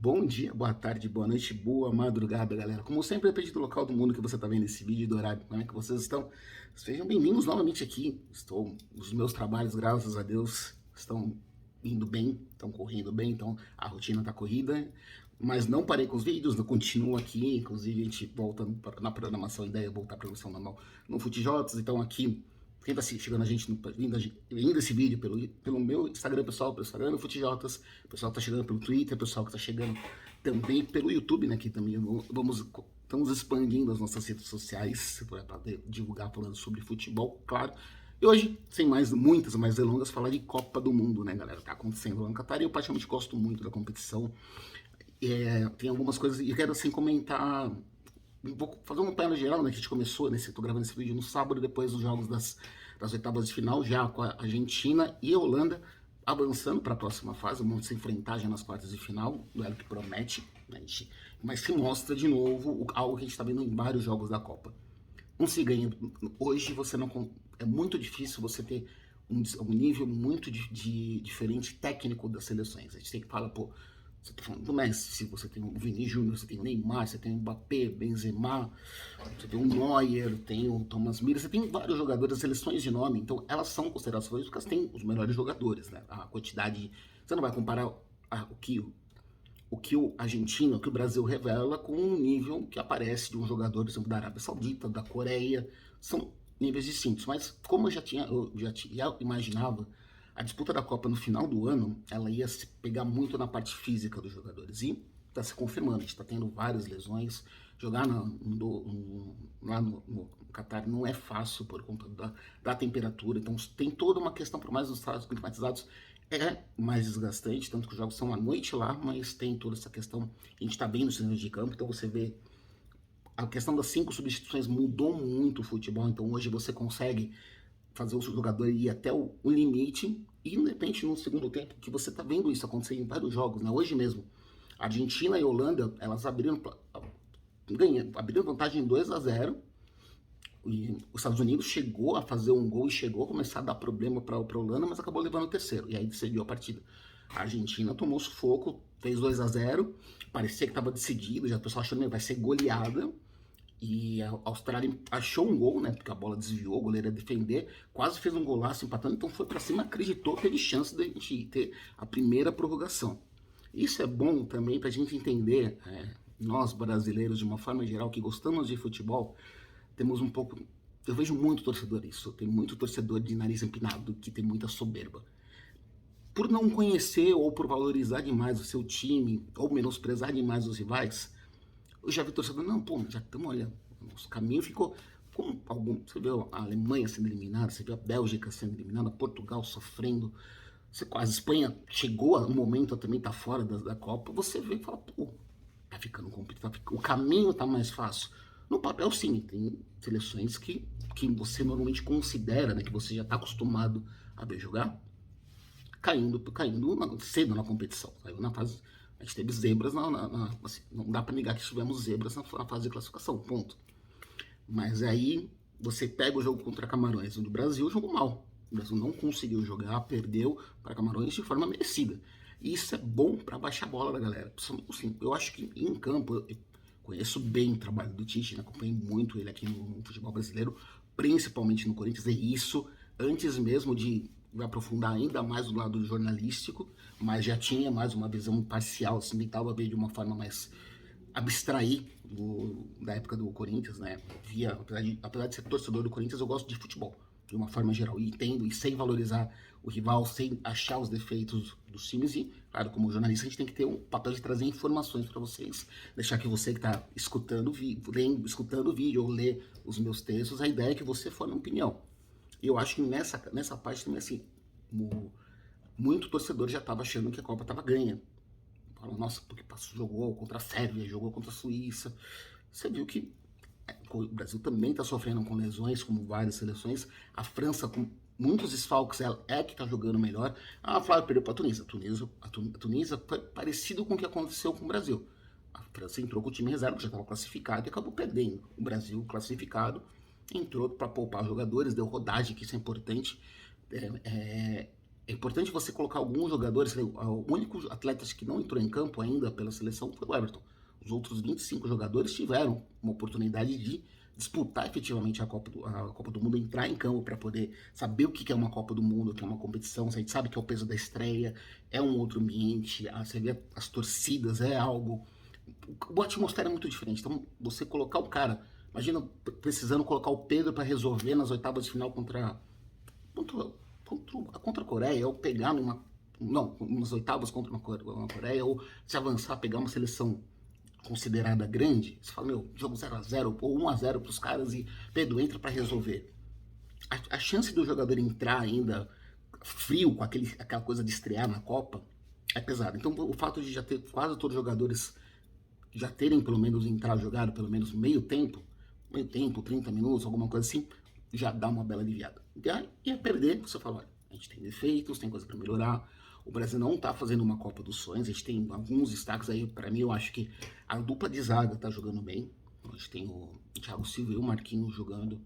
Bom dia, boa tarde, boa noite, boa madrugada, galera. Como sempre, depende do local do mundo que você está vendo esse vídeo e do horário, como é que vocês estão. Sejam bem-vindos novamente aqui. Os meus trabalhos, graças a Deus, estão indo bem, estão correndo bem, então a rotina está corrida. Mas não parei com os vídeos, não continuo aqui. Inclusive, a gente volta na programação, a ideia é voltar à programação normal no FutiJotas. Então, aqui quem está chegando a gente, vindo esse vídeo pelo meu Instagram pessoal, pelo Instagram do FutiJotas, o pessoal que está chegando pelo Twitter, o pessoal que está chegando também pelo YouTube, né, que também estamos expandindo as nossas redes sociais para divulgar falando sobre futebol, claro. E hoje, sem muitas mais delongas, falar de Copa do Mundo, né, galera? Tá acontecendo lá no Catar e eu praticamente gosto muito da competição. Tem algumas coisas, e quero assim comentar. Vou fazer um panorama geral, né? Que a gente começou, tô gravando esse vídeo no sábado, depois dos jogos das oitavas de final, já com a Argentina e a Holanda avançando para a próxima fase, vamos se enfrentar já nas quartas de final, duelo que promete, né, mas que mostra de novo algo que a gente está vendo em vários jogos da Copa. Não se ganha. Hoje você não. É muito difícil você ter um nível muito diferente técnico das seleções. A gente tem que falar, pô, você tá falando do Messi, você tem o Vini Júnior, você tem o Neymar, você tem o Mbappé, Benzema, você tem o Neuer, tem o Thomas Müller, você tem vários jogadores, seleções de nome, então elas são consideradas favoritas porque elas têm os melhores jogadores, né? A quantidade, você não vai comparar o Argentina, o que o Brasil revela com o nível que aparece de um jogador, por exemplo, da Arábia Saudita, da Coreia, são níveis distintos, mas como eu já imaginava, a disputa da Copa no final do ano, ela ia se pegar muito na parte física dos jogadores. E está se confirmando, a gente está tendo várias lesões. Jogar lá no Catar não é fácil por conta da temperatura. Então tem toda uma questão, por mais os estados climatizados, é mais desgastante, tanto que os jogos são à noite lá, mas tem toda essa questão. A gente está bem no cenário de campo, então você vê a questão das 5 substituições mudou muito o futebol. Então hoje você consegue fazer o jogador ir até o limite e de repente no segundo tempo, que você tá vendo isso acontecer em vários jogos, né? Hoje mesmo, a Argentina e a Holanda, elas abriram vantagem 2-0 e os Estados Unidos chegou a fazer um gol e chegou a começar a dar problema para a Holanda, mas acabou levando o terceiro, e aí decidiu a partida. A Argentina tomou sufoco, fez 2-0, parecia que estava decidido, já o pessoal achando que vai ser goleada, e a Austrália achou um gol, né? Porque a bola desviou, o goleiro ia defender, quase fez um golaço empatando, então foi para cima, acreditou, teve chance de a gente ter a primeira prorrogação. Isso é bom também para a gente entender, nós brasileiros, de uma forma geral, que gostamos de futebol, temos um pouco. Eu vejo muito torcedor isso, tem muito torcedor de nariz empinado que tem muita soberba. Por não conhecer ou por valorizar demais o seu time, ou menosprezar demais os rivais, eu já vi torcedor, não, pô, já estamos, olha, nosso caminho ficou. Como você viu a Alemanha sendo eliminada, você viu a Bélgica sendo eliminada, Portugal sofrendo, a Espanha chegou a um momento também tá fora da Copa, você vê e fala, pô, tá ficando complicado, o caminho tá mais fácil. No papel, sim, tem seleções que você normalmente considera, né, que você já tá acostumado a ver jogar, caindo cedo na competição. Saiu na fase. A gente teve zebras assim, não dá para negar que tivemos zebras na fase de classificação, ponto. Mas aí você pega o jogo contra Camarões, onde o Brasil jogou mal. O Brasil não conseguiu jogar, perdeu para Camarões de forma merecida. E isso é bom para baixar a bola da galera. Assim, eu acho que em campo, eu conheço bem o trabalho do Tite, né? Acompanhei muito ele aqui no futebol brasileiro, principalmente no Corinthians, e isso antes mesmo de aprofundar ainda mais do lado jornalístico, mas já tinha mais uma visão imparcial, assim, tentava ver de uma forma mais abstrair da época do Corinthians, né? Apesar de ser torcedor do Corinthians, eu gosto de futebol, de uma forma geral, e entendo, e sem valorizar o rival, sem achar os defeitos dos times, e, claro, como jornalista, a gente tem que ter um papel de trazer informações para vocês, deixar que você que está escutando o vídeo ou lê os meus textos, a ideia é que você forme uma opinião. E eu acho que nessa parte também, assim, muito torcedor já estava achando que a Copa estava ganha. Fala, nossa, porque jogou contra a Sérvia, jogou contra a Suíça. Você viu que o Brasil também está sofrendo com lesões, como várias seleções. A França, com muitos desfalques, é que está jogando melhor. Ah, Flávio, perdeu para a Tunísia. A Tunísia foi parecido com o que aconteceu com o Brasil. A França entrou com o time reserva, que já estava classificado, e acabou perdendo. O Brasil, classificado, entrou para poupar jogadores, deu rodagem, que isso é importante. é importante você colocar alguns jogadores. O único atleta que não entrou em campo ainda pela seleção foi o Everton. Os outros 25 jogadores tiveram uma oportunidade de disputar efetivamente a Copa do Mundo, entrar em campo para poder saber o que é uma Copa do Mundo, o que é uma competição. A gente sabe que é o peso da estreia, é um outro ambiente, você vê as torcidas, é algo. A atmosfera é muito diferente. Então, você colocar o cara, imagina precisando colocar o Pedro para resolver nas oitavas de final contra a Coreia, ou pegar nas oitavas contra uma Coreia, ou se avançar, pegar uma seleção considerada grande, você fala, meu, jogo 0x0 ou 1x0 para os caras e Pedro entra para resolver. A chance do jogador entrar ainda frio, com aquela coisa de estrear na Copa, é pesada. Então, o fato de já ter quase todos os jogadores já terem pelo menos jogado pelo menos meio tempo, 30 minutos, alguma coisa assim, já dá uma bela aliviada. E a perder, você fala, olha, a gente tem defeitos, tem coisa para melhorar. O Brasil não tá fazendo uma Copa dos Sonhos, a gente tem alguns destaques aí. Para mim, eu acho que a dupla de zaga tá jogando bem. A gente tem o Thiago Silva e o Marquinhos jogando.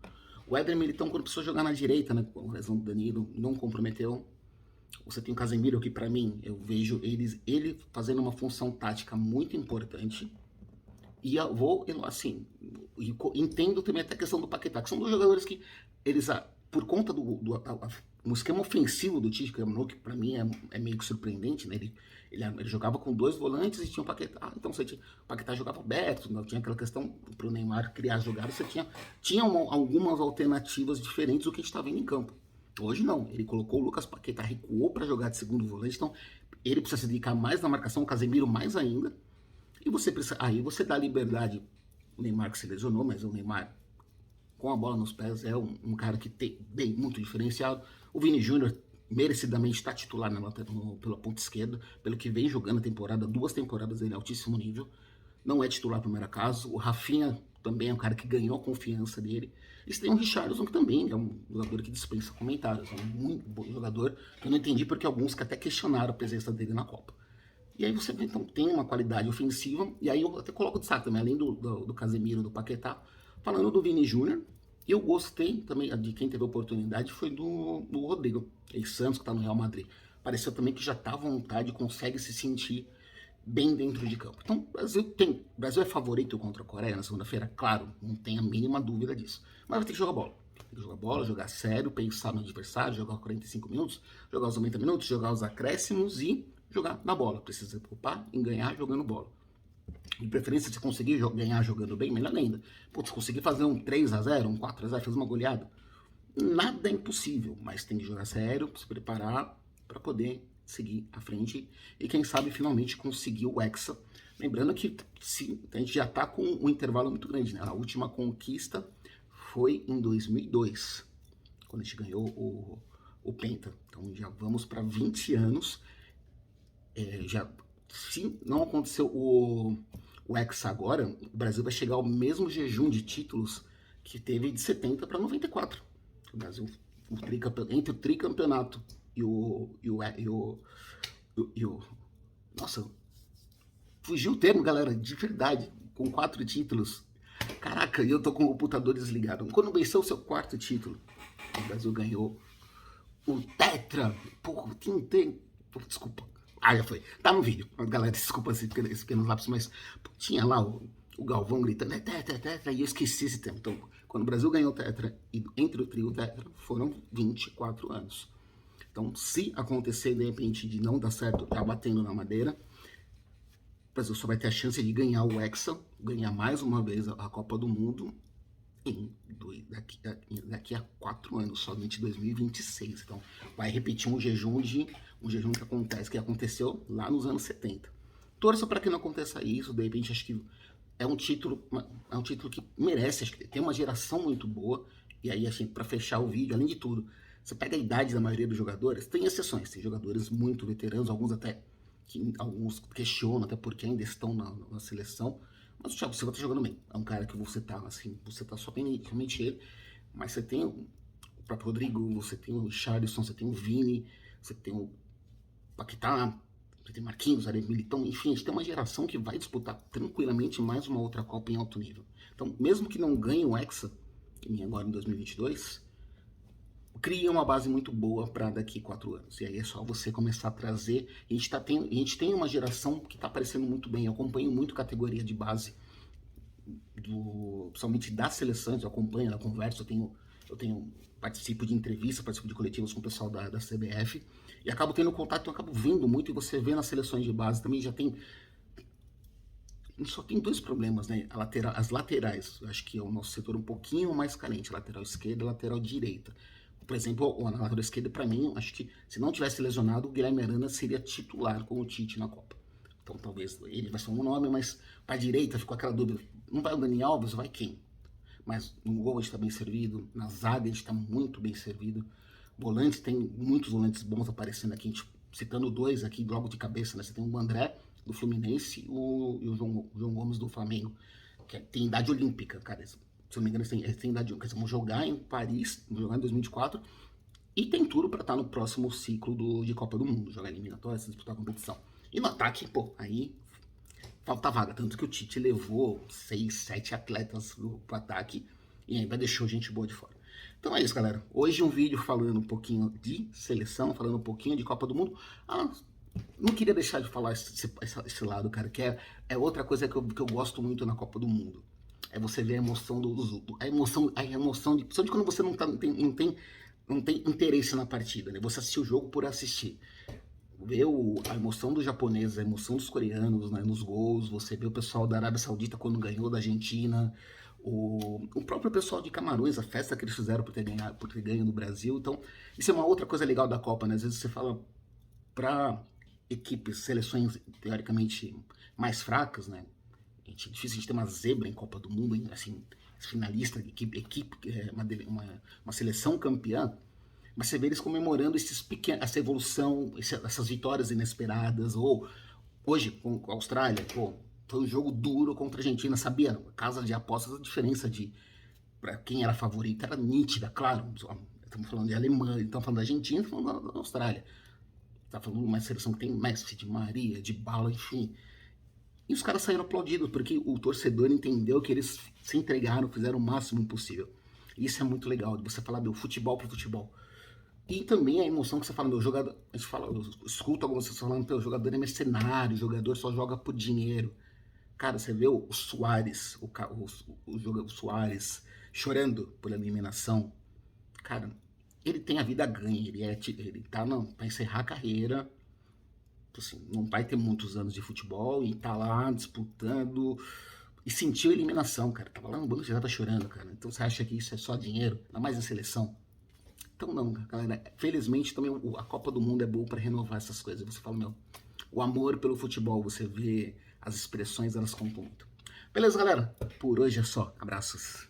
O Éder Militão, quando precisou jogar na direita, né, com a lesão do Danilo, não comprometeu. Você tem o Casemiro, que para mim, eu vejo ele fazendo uma função tática muito importante. E eu vou, assim, entendo também até a questão do Paquetá, que são dois jogadores que eles, por conta do esquema ofensivo do Tite, que para mim é meio que surpreendente, né? Ele jogava com dois volantes e tinha o Paquetá, então o Paquetá jogava aberto, não tinha aquela questão para o Neymar criar jogadas, você tinha algumas alternativas diferentes do que a gente está vendo em campo. Hoje não, ele colocou o Lucas Paquetá, recuou para jogar de segundo volante, então ele precisa se dedicar mais na marcação, o Casemiro mais ainda, e aí você dá liberdade. O Neymar que se lesionou, mas o Neymar com a bola nos pés é um cara que tem bem muito diferenciado. O Vini Júnior merecidamente está titular pela ponta esquerda, pelo que vem jogando a temporada, 2 temporadas dele altíssimo nível. Não é titular primeiro caso. O Rafinha também é um cara que ganhou a confiança dele. E você tem o Richarlison, que também é um jogador que dispensa comentários. É um muito bom jogador. Eu não entendi porque alguns que até questionaram a presença dele na Copa. E aí você então tem uma qualidade ofensiva, e aí eu até coloco destaque também, além do Casemiro, do Paquetá, falando do Vini Júnior. Eu gostei também, de quem teve a oportunidade, foi do Rodrigo, Santos, que está no Real Madrid. Pareceu também que já está à vontade, consegue se sentir bem dentro de campo. Então, o Brasil é favorito contra a Coreia na segunda-feira? Claro, não tem a mínima dúvida disso. Mas vai ter que jogar bola. Tem que jogar bola, jogar sério, pensar no adversário, jogar 45 minutos, jogar os 90 minutos, jogar os acréscimos e jogar na bola. Precisa se preocupar em ganhar jogando bola. De preferência, se conseguir ganhar jogando bem, melhor ainda. Pô, se conseguir fazer um 3x0, um 4x0, fazer uma goleada, nada é impossível, mas tem que jogar sério, se preparar para poder seguir à frente e quem sabe finalmente conseguir o Hexa. Lembrando que sim, a gente já está com um intervalo muito grande, né? A última conquista foi em 2002, quando a gente ganhou o Penta. Então já vamos para 20 anos. Se não aconteceu o Hexa agora, o Brasil vai chegar ao mesmo jejum de títulos que teve de 70 para 94. O Brasil, entre o tricampeonato e o nossa, fugiu o termo, galera, de verdade, com 4 títulos. Caraca, eu tô com o computador desligado. Quando venceu o seu 4º título, o Brasil ganhou o Tetra. Porra, desculpa. Já foi. Tá no vídeo. Galera, desculpa esses pequenos lápis, mas tinha lá o Galvão gritando, tetra, e eu esqueci esse tempo. Então, quando o Brasil ganhou o Tetra, e entre o trio e o Tetra, foram 24 anos. Então, se acontecer, de repente, de não dar certo, tá batendo na madeira, o Brasil só vai ter a chance de ganhar o Hexa, ganhar mais uma vez a Copa do Mundo, daqui a 4 anos, somente 2026. Então, vai repetir um jejum que aconteceu lá nos anos 70. Torça para que não aconteça isso, de repente acho que é um título que merece, acho que tem uma geração muito boa. E aí, assim, para fechar o vídeo, além de tudo, você pega a idade da maioria dos jogadores, tem exceções, tem jogadores muito veteranos, alguns questionam até porque ainda estão na seleção. Mas o Thiago Silva tá jogando bem. É um cara que você tá somente ele. Mas você tem o próprio Rodrigo, você tem o Richarlison, você tem o Vini, você tem o Paquetá, você tem Marquinhos, Éder Militão, enfim, a gente tem uma geração que vai disputar tranquilamente mais uma outra Copa em alto nível. Então, mesmo que não ganhe o Hexa, agora em 2022, cria uma base muito boa para daqui 4 anos. E aí é só você começar a trazer. A gente tem uma geração que está aparecendo muito bem. Eu acompanho muito categoria de base, principalmente das seleções. Eu acompanho, eu converso, participo de entrevistas, participo de coletivos com o pessoal da CBF. E acabo tendo contato, eu acabo vendo muito. E você vê nas seleções de base também só tem 2 problemas, né? As laterais, eu acho que é o nosso setor um pouquinho mais carente, lateral esquerda e lateral direita. Por exemplo, na lateral esquerda, para mim, acho que se não tivesse lesionado, o Guilherme Arana seria titular com o Tite na Copa. Então talvez ele vai ser um nome, mas para a direita ficou aquela dúvida: não vai o Dani Alves, vai quem? Mas no gol a gente está bem servido, na zaga a gente está muito bem servido. Volantes, tem muitos volantes bons aparecendo aqui, citando 2 aqui logo de cabeça, né? Você tem o André do Fluminense e o João Gomes do Flamengo, que tem idade olímpica, cara. Se não me engano, eles têm idade olímpica. Eles vão jogar em Paris, vão jogar em 2024, e tem tudo para estar no próximo ciclo de Copa do Mundo, jogar eliminatórias, disputar a competição. E no ataque, pô, aí falta vaga, tanto que o Tite levou 6, 7 atletas pro ataque e ainda deixou gente boa de fora. Então é isso, galera. Hoje um vídeo falando um pouquinho de seleção, falando um pouquinho de Copa do Mundo. Não queria deixar de falar esse lado, cara, que é outra coisa que eu gosto muito na Copa do Mundo. É você ver a emoção a emoção de quando você não tem interesse na partida, né? Você assistir o jogo por assistir. Ver a emoção dos japoneses, a emoção dos coreanos, né, nos gols, você vê o pessoal da Arábia Saudita quando ganhou da Argentina, o próprio pessoal de Camarões, a festa que eles fizeram por ter ganho no Brasil. Então, isso é uma outra coisa legal da Copa, né? Às vezes você fala para equipes, seleções teoricamente mais fracas, né? É difícil a gente ter uma zebra em Copa do Mundo, assim, finalista, uma seleção campeã, mas você vê eles comemorando essa evolução, essas vitórias inesperadas. Ou hoje, com a Austrália, pô, foi um jogo duro contra a Argentina, sabia? Casa de apostas, a diferença para quem era favorito era nítida, claro. Estamos falando de Alemanha, estamos falando da Argentina, estamos falando da Austrália. Tá falando de uma seleção que tem Messi, de Maria, de Bala, enfim. E os caras saíram aplaudidos, porque o torcedor entendeu que eles se entregaram, fizeram o máximo possível. Isso é muito legal, de você falar, meu, futebol pro futebol. E também a emoção que você fala, meu, jogador, a gente fala, eu escuto algumas pessoas falando, meu, o jogador é mercenário, o jogador só joga por dinheiro. Cara, você vê o Suárez, o Suárez chorando por eliminação. Cara, ele tem a vida ganha, ele tá pra encerrar a carreira, assim, não vai ter muitos anos de futebol e tá lá disputando e sentiu a eliminação, cara. Tava lá no banco, já tava chorando, cara. Então você acha que isso é só dinheiro? Ainda mais a seleção? Então não, galera. Felizmente também a Copa do Mundo é boa para renovar essas coisas. Você fala, meu, o amor pelo futebol, você vê as expressões, elas contam muito. Beleza, galera? Por hoje é só. Abraços.